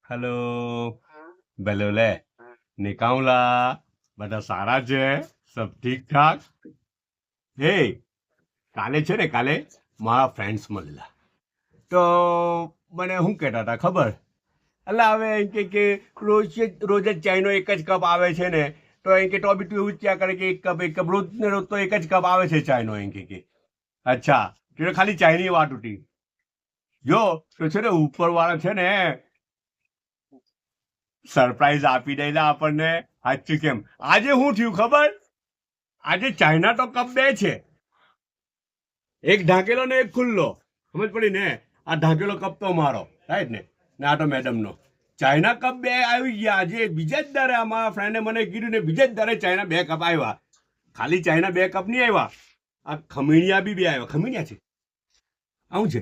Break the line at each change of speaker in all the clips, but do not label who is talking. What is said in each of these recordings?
hello બેલોલે નિકાઉલા બધા સારા છે સબ ઠીક ઠાક હે કાલે છે ને કાલે મારા ફ્રેન્ડ્સ મળેલા તો મને શું કહેતા હતા ખબર એટલે હવે એમ કે રોજ જ ચાઈનો એક જ કપ આવે છે ને તો એમ કે તો બી તું એવું જ ક્યાં કરે કે એક કપ રોજ ને રોજ તો એક જ કપ આવે છે ચાઈનો એમ કે અચ્છા તો ખાલી ચાઈની વાત ઉઠી જો તો છે ને ઉપરવાળા છે ને સરપ્રાઈઝ આપી દેલા આપણને સાચું કેમ આજે શું થયું ખબર આજે ચાઇના તો કપ બે છે એક ઢાંકેલો ને એક ખુલ્લો સમજ પડી ને આ ઢાંકેલો કપ તો મારો રાઈટ ને આ તો મેડમનો ચાઇના કપ બે આવી ગયા આજે બીજા જ દારે અમારા ફ્રેન્ડે મને કીધું ને બીજા જ દારે ચાઇના બે કપ આવ્યા ખાલી ચાઇના બે કપ નહીં આવ્યા આ ખમીણિયા બી બે આવ્યા ખમીણિયા છે આવું છે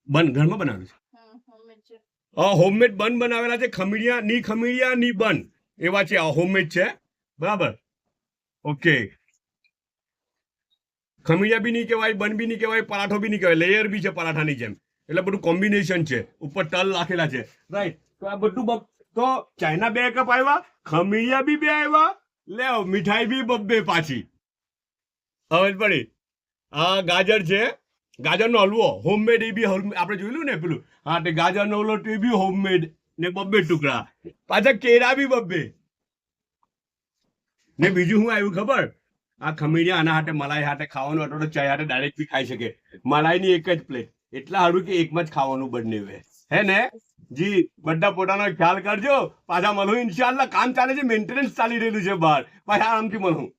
બન ઘરમાં બનાવેલું છે હોમમેડ બન બનાવેલા છે ખમીડિયા ની બન એવા છે આ હોમમેડ છે બરાબર ઓકે ખમીડિયા બી નહીં કહેવાય બન બી નહીં કહેવાય પરાઠો બી નહીં કહેવાય લેયર બી છે પરાઠાની જેમ એટલે બધું કોમ્બિનેશન છે ઉપર તલ નાખેલા છે રાઈટ તો આ બધું તો ચાઇના બે કપ આવ્યા ખમીડિયા બી બે આવ્યા લે મીઠાઈ બી બબ્બે પાછી હવે પડી આ ગાજર છે ગાજરનો હલવો હોમમેડ એ બી આપણે જોયેલું ને પેલું હા તે ગાજરનો હલવો તે બી હોમમેડ ને બબ્બે ટુકડા પાછા કેળા બી બબ્બે ને બીજું શું આવ્યું ખબર આ ખમીડિયા આના હાથે મલાઈ હાથે ખાવાનું હતો તો ચાય હાથે ડાયરેક્ટ બી ખાઈ શકે મલાઈની એક જ પ્લેટ એટલા સારું કે એકમાં જ ખાવાનું બંને હે ને જી બધા પોતાનો ખ્યાલ કરજો પાછા મળું ઇન્શાલ્લાહ કામ ચાલે છે મેન્ટેનન્સ ચાલી રહેલું છે બહાર પાછા આરામથી મળું